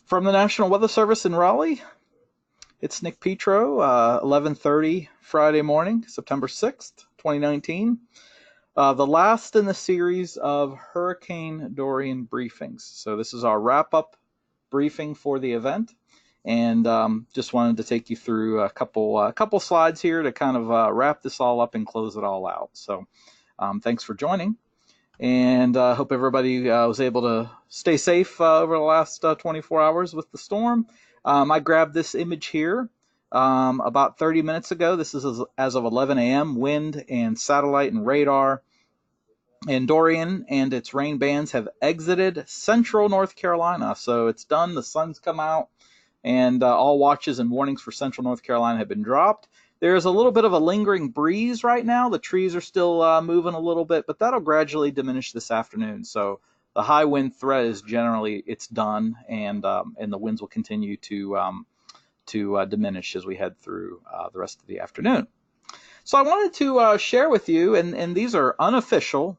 From the National Weather Service in Raleigh, it's Nick Petro, 11:30 Friday morning, September 6th, 2019. The last in the series of Hurricane Dorian briefings. So this is our wrap-up briefing for the event, and just wanted to take you through a couple slides here to kind of wrap this all up and close it all out. So thanks for joining, and hope everybody was able to stay safe over the last 24 hours with the storm. I grabbed this image here about 30 minutes ago. This is as of 11 a.m. Wind and satellite and radar. And Dorian and its rain bands have exited central North Carolina. So it's done. The sun's come out, and all watches and warnings for central North Carolina have been dropped. There's a little bit of a lingering breeze right now. The trees are still moving a little bit, but that'll gradually diminish this afternoon. So the high wind threat is generally it's done, and the winds will continue to diminish as we head through the rest of the afternoon. So I wanted to share with you, and these are unofficial.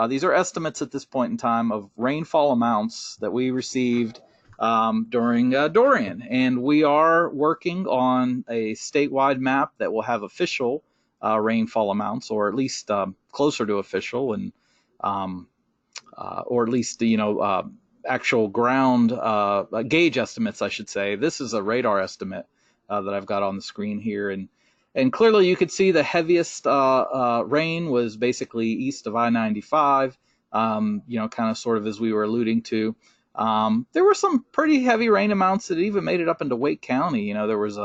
These are estimates at this point in time of rainfall amounts that we received during Dorian. And we are working on a statewide map that will have official rainfall amounts, or at least closer to official, and or at least, actual ground gauge estimates, I should say. This is a radar estimate that I've got on the screen here. And clearly you could see the heaviest rain was basically east of I-95, kind of sort of as we were alluding to. There were some pretty heavy rain amounts that even made it up into Wake County. There was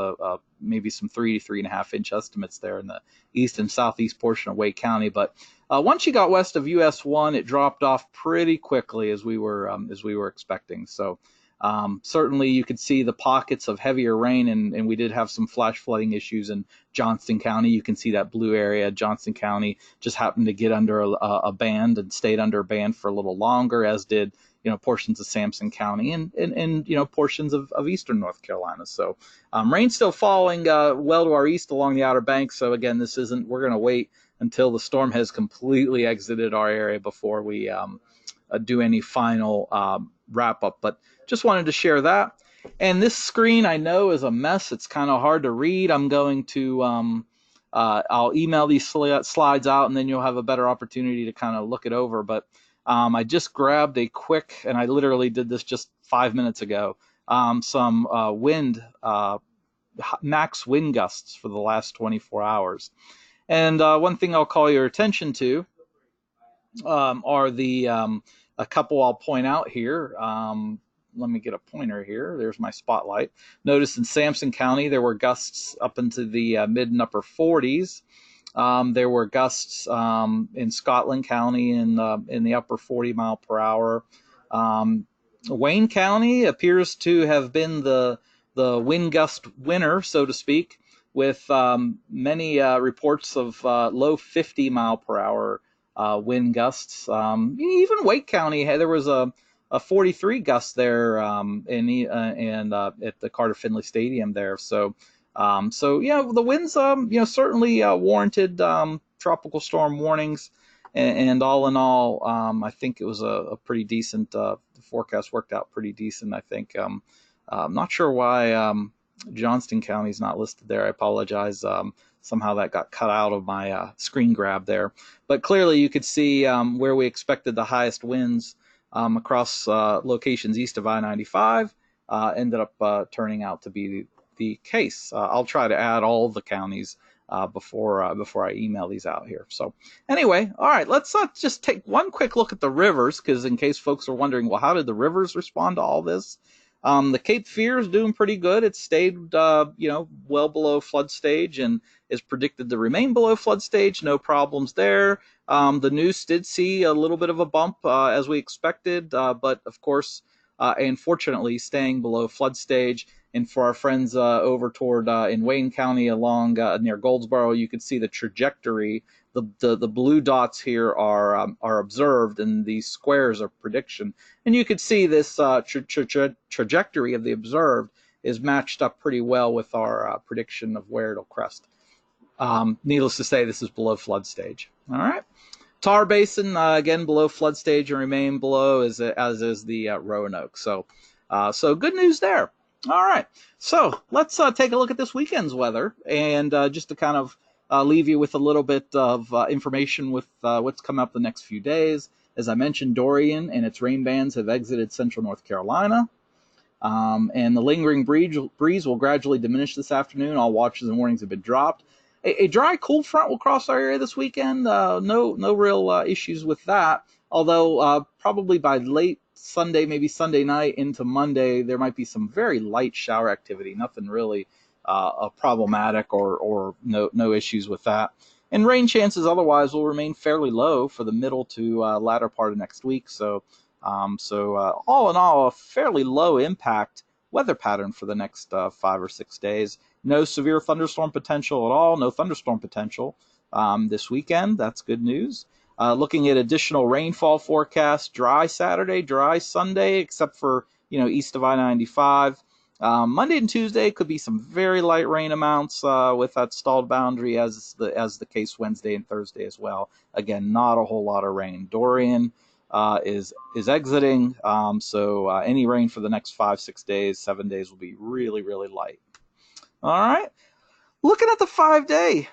maybe some 3.5 inch estimates there in the east and southeast portion of Wake County. But once you got west of US 1, it dropped off pretty quickly as we were expecting. So certainly you could see the pockets of heavier rain, and we did have some flash flooding issues in Johnston County. You can see that blue area. Johnston County just happened to get under a band and stayed under a band for a little longer, as did portions of Sampson County and portions of eastern North Carolina. So rain's still falling well to our east along the Outer Banks. So again, we're going to wait until the storm has completely exited our area before we do any final wrap up. But just wanted to share that. And this screen, I know, is a mess. It's kind of hard to read. I'm going to I'll email these slides out, and then you'll have a better opportunity to kind of look it over. But I just grabbed a quick, and I literally did this just 5 minutes ago, some max wind gusts for the last 24 hours. And one thing I'll call your attention to are a couple I'll point out here. Let me get a pointer here. There's my spotlight. Notice in Sampson County, there were gusts up into the mid and upper 40s. There were gusts in Scotland County in the upper 40 mile per hour. Wayne County appears to have been the wind gust winner, so to speak, with many reports of low 50 mile per hour wind gusts. Even Wake County, there was a 43 gust there at the Carter Finley Stadium there. So the winds certainly warranted tropical storm warnings, and all in all, I think it was a pretty decent. The forecast worked out pretty decent, I think. I'm not sure why Johnston County is not listed there. I apologize. Somehow that got cut out of my screen grab there. But clearly you could see where we expected the highest winds across locations east of I-95 ended up turning out to be the case. I'll try to add all the counties before I email these out here. So anyway, all right, let's just take one quick look at the rivers, because in case folks are wondering, well, how did the rivers respond to all this? The Cape Fear is doing pretty good. It stayed, well below flood stage and is predicted to remain below flood stage. No problems there. The Neuse did see a little bit of a bump as we expected, but of course, unfortunately, staying below flood stage. And for our friends over toward in Wayne County along near Goldsboro, you can see the trajectory. The blue dots here are observed, and these squares are prediction. And you could see this trajectory of the observed is matched up pretty well with our prediction of where it'll crest. Needless to say, this is below flood stage. All right. Tar Basin, again, below flood stage and remain below, as is the Roanoke. So So good news there. All right, so let's take a look at this weekend's weather, and just to kind of leave you with a little bit of information with what's coming up the next few days. As I mentioned, Dorian and its rain bands have exited central North Carolina. And the lingering breeze will gradually diminish this afternoon. All watches and warnings have been dropped. A dry, cool front will cross our area this weekend. No real issues with that. Although probably by late Sunday, maybe Sunday night into Monday, there might be some very light shower activity. Nothing really problematic or no issues with that. And rain chances otherwise will remain fairly low for the middle to latter part of next week. So all in all, a fairly low impact weather pattern for the next 5 or 6 days. No severe thunderstorm potential at all. No thunderstorm potential this weekend. That's good news. Looking at additional rainfall forecast: dry Saturday, dry Sunday, except for east of I-95. Monday and Tuesday could be some very light rain amounts with that stalled boundary, as the case Wednesday and Thursday as well. Again, not a whole lot of rain. Dorian is exiting, so any rain for the next 5, 6 days, 7 days will be really, really light. All right. Looking at the 5-day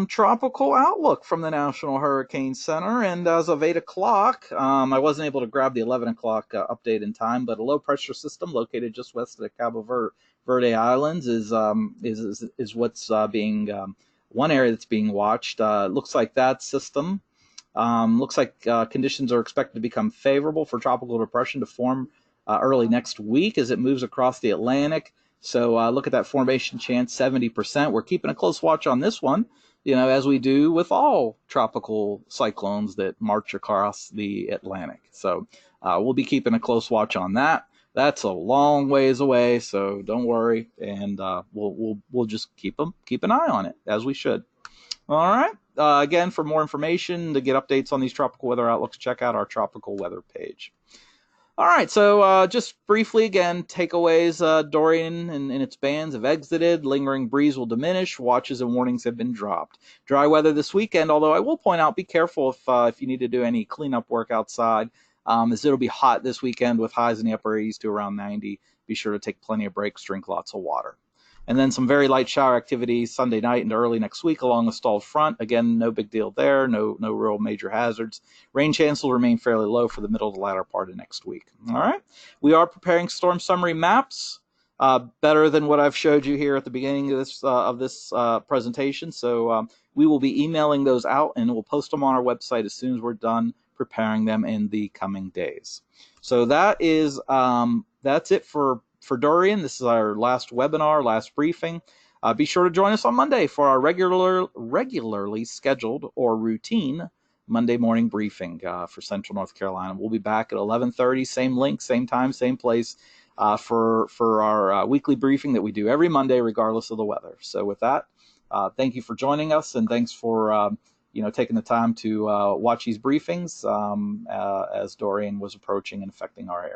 tropical outlook from the National Hurricane Center, and as of 8 o'clock, I wasn't able to grab the 11 o'clock update in time, but a low pressure system located just west of the Cabo Verde Islands is what's being one area that's being watched. Looks like that system looks like conditions are expected to become favorable for tropical depression to form early next week as it moves across the Atlantic. So look at that formation chance, 70%. We're keeping a close watch on this one, as we do with all tropical cyclones that march across the Atlantic. So we'll be keeping a close watch on that. That's a long ways away, so don't worry, and we'll just keep an eye on it, as we should. All right. Again, for more information, to get updates on these tropical weather outlooks, check out our tropical weather page. All right, so just briefly again, takeaways: Dorian and its bands have exited. Lingering breeze will diminish. Watches and warnings have been dropped. Dry weather this weekend, although I will point out, be careful if you need to do any cleanup work outside, as it'll be hot this weekend with highs in the upper 80s to around 90. Be sure to take plenty of breaks, drink lots of water. And then some very light shower activity Sunday night into early next week along the stalled front. Again, no big deal there. No real major hazards. Rain chance will remain fairly low for the middle to latter part of next week. All right. We are preparing storm summary maps, better than what I've showed you here at the beginning of this presentation. So we will be emailing those out, and we'll post them on our website as soon as we're done preparing them in the coming days. So that's it for Dorian. This is our last webinar, last briefing. Be sure to join us on Monday for our regularly scheduled or routine Monday morning briefing for Central North Carolina. We'll be back at 11:30, same link, same time, same place for our weekly briefing that we do every Monday, regardless of the weather. So with that, thank you for joining us, and thanks for taking the time to watch these briefings as Dorian was approaching and affecting our area.